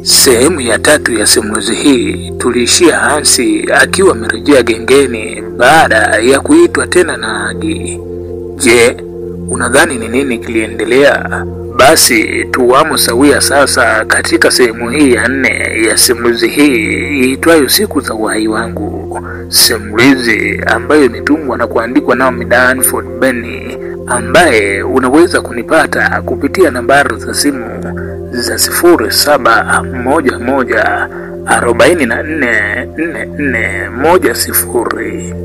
Sehemu ya 3 ya simulizi hii tuliishia Hansi akiwa amerejea gengeni baada ya kuitwa tena na Agi. Je, unadhani ni nini kiliendelea? Basi tuwamo sawia sasa katika sehemu hii ya 4 ya simulizi hii iitwayo Siku za Uhai Wangu. Simulizi ambayo imetungwa na kuandikwa na Danford Benny, ambaye unaweza kunipata kupitia nambari za simu za 0711444410.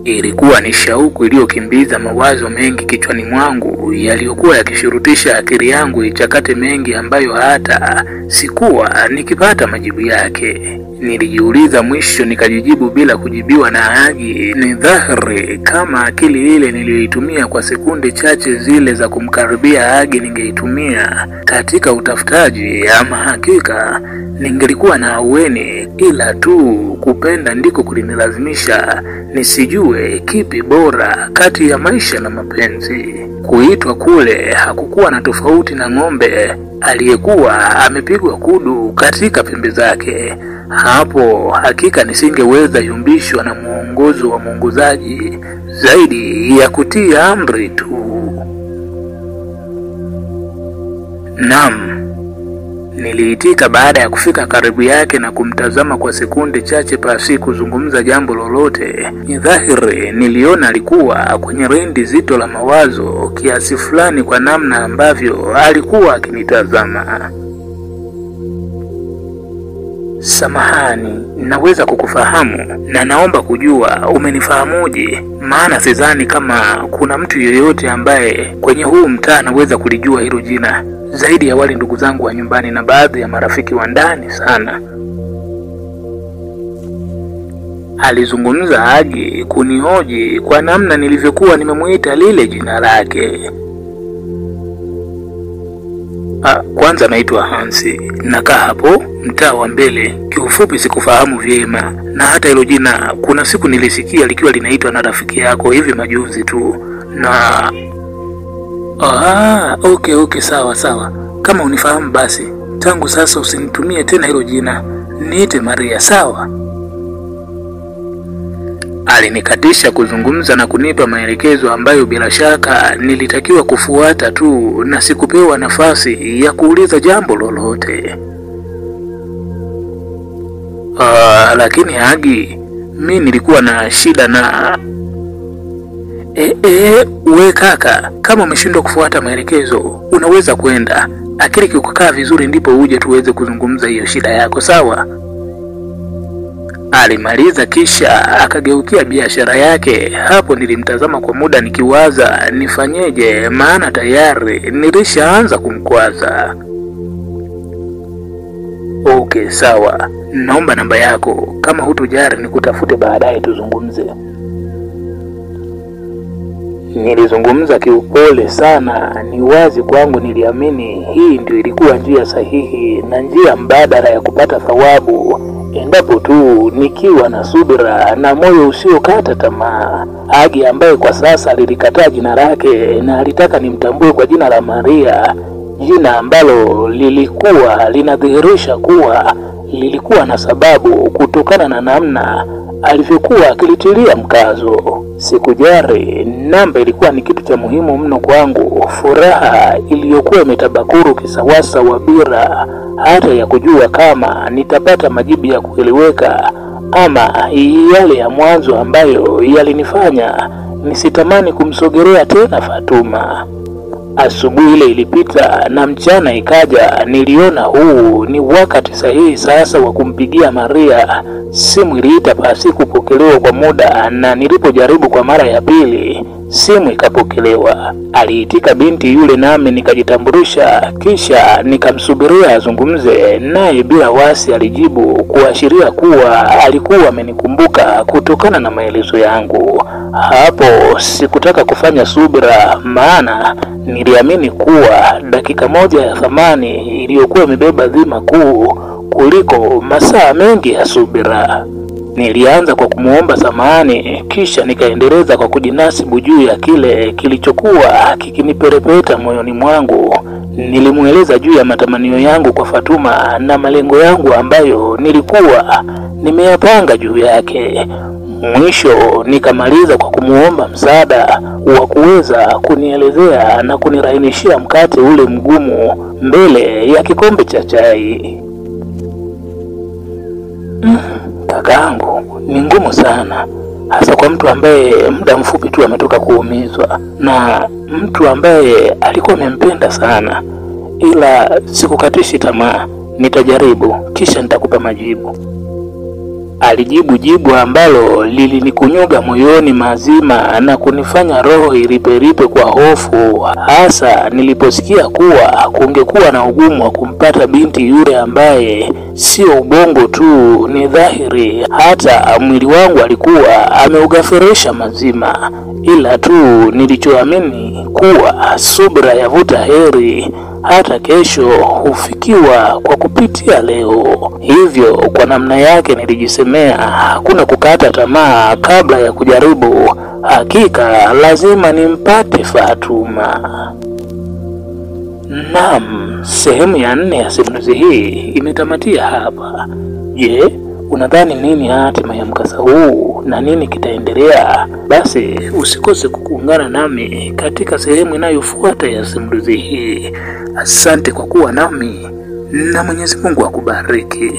Ilikuwa ni shauku iliyokimbiza mawazo mengi kichwani mwangu, yaliyokuwa yakishurutisha akili yangu ichakate mengi ambayo hata sikuwa nikipata majibu yake. Nilijiuliza, mwisho nikajijibu bila kujibiwa na Agi. Ni dhahiri kama akili ile niliyoitumia kwa sekunde chache zile za kumkaribia Agi ningeitumia katika utafutaji, ama hakika ningelikuwa na aweni, ila tu kupenda ndiko kulinilazimisha nisijue kipi bora kati ya maisha na mapenzi. Kuitwa kule hakukuwa na tofauti na ng'ombe aliyekuwa amepigwa kudu katika pembe zake. Hapo hakika nisingeweza yumbishwa na mwongozo wa mwongozaji zaidi ya kutii amri tu. Naam, niliitika baada ya kufika karibu yake na kumtazama kwa sekunde chache pasi kuzungumza jambo lolote. Ni dhahiri niliona alikuwa kwenye rendi zito la mawazo kiasi fulani kwa namna ambavyo alikuwa akinitazama. Samahani, naweza kukufahamu na naomba kujua umenifahamuje? Maana sidhani kama kuna mtu yeyote ambaye kwenye huu mtaa anaweza kulijua hilo jina zaidi ya wale ndugu zangu wa nyumbani na baadhi ya marafiki wa ndani sana. Alizungumza Agi kunihoji kwa namna nilivyokuwa nimemuita lile jina lake. Kwanza naitwa Hansi, nakaa hapo mtaa wa mbele. Kiufupi sikufahamu vyema, na hata hilo jina kuna siku nilisikia likiwa linaitwa na rafiki yako hivi majuzi tu. Na okay, sawa. Kama unifahamu basi tangu sasa usinitumie tena hilo jina, niite Maria, sawa? Alinikatisha kuzungumza na kunipa maelekezo ambayo bila shaka nilitakiwa kufuata tu, na sikupewa nafasi ya kuuliza jambo lolote. Lakini Agi, mimi nilikuwa na shida na we kaka, kama umeshindwa kufuata maelekezo unaweza kwenda. Akili kikukaa vizuri ndipo uje tuweze kuzungumza hiyo shida yako, sawa? Alimaliza kisha akageukia biashara yake. Hapo nilimtazama kwa muda nikiwaza nifanyeje, maana tayari nilishaanza kumkwaza. Okay, sawa. Naomba namba yako, kama hutojari nikutafute baadaye tuzungumze. Nilizungumza kiupole sana. Ni wazi kwangu niliamini hii ndio ilikuwa njia sahihi na njia mbadala ya kupata thawabu, endapo tu nikiwa na subira na moyo usiokata tamaa. Agi ambaye kwa sasa alilikataa jina lake na alitaka nimtambue kwa jina la Maria, jina ambalo lilikuwa linadhihirisha kuwa lilikuwa na sababu kutokana na namna alivyokuwa akilitilia mkazo. Sikujari, namba ilikuwa ni kitu cha muhimu mno kwangu. Furaha iliyokuwa imetabakuru kisawasa wa bira, hata ya kujua kama nitapata majibu ya kueleweka ama yale ya mwanzo ambayo yalinifanya nisitamani kumsogelea tena Fatuma. Asubuhi ile ilipita na mchana ikaja. Niliona huu ni wakati sahihi sasa wa kumpigia Maria. Simu iliita pasi kupokelewa kwa muda, na nilipojaribu kwa mara ya pili simu ikapokelewa. Aliitika binti yule, nami nikajitambulisha kisha nikamsubiria azungumze naye. Bila wasi alijibu kuashiria kuwa alikuwa amenikumbuka kutokana na maelezo yangu. Hapo sikutaka kufanya subira, maana niliamini kuwa dakika moja ya thamani iliyokuwa imebeba dhima kuu kuliko masaa mengi ya subira. Nilianza kwa kumuomba samahani, kisha nikaendeleza kwa kujinasibu juu ya kile kilichokuwa kikiniperepeta moyoni mwangu. Nilimueleza juu ya matamanio yangu kwa Fatuma na malengo yangu ambayo nilikuwa nimeyapanga juu yake. Mwisho nikamaliza kwa kumuomba msaada wa kuweza kunielezea na kunirahinishia mkate ule mgumu mbele ya kikombe cha chai. Kakaangu, ni ngumu sana, hasa kwa mtu ambaye muda mfupi tu ametoka kuumizwa na mtu ambaye alikuwa amempenda sana, ila sikukatishi tamaa, nitajaribu kisha nitakupa majibu. Alijibu jibu ambalo lilinikunyuga moyoni mazima na kunifanya roho iriperipe kwa hofu, hasa niliposikia kuwa kungekuwa na ugumu wa kumpata binti yule ambaye sio ubongo tu, ni dhahiri hata mwili wangu alikuwa ameugafirisha mazima. Ila tu nilichoamini kuwa subra yavuta heri, hata kesho hufikiwa kwa kupitia leo. Hivyo kwa namna yake nilijisemea hakuna kukata tamaa kabla ya kujaribu. Hakika lazima nimpate Fatuma. Naam, sehemu ya 4 ya simulizi hii imetamatia hapa. Je, unadhani nini hatima ya mkasa huu na nini kitaendelea? Basi usikose kuungana nami katika sehemu inayofuata ya simulizi hii. Asante kwa kuwa nami na Mwenyezi Mungu akubariki.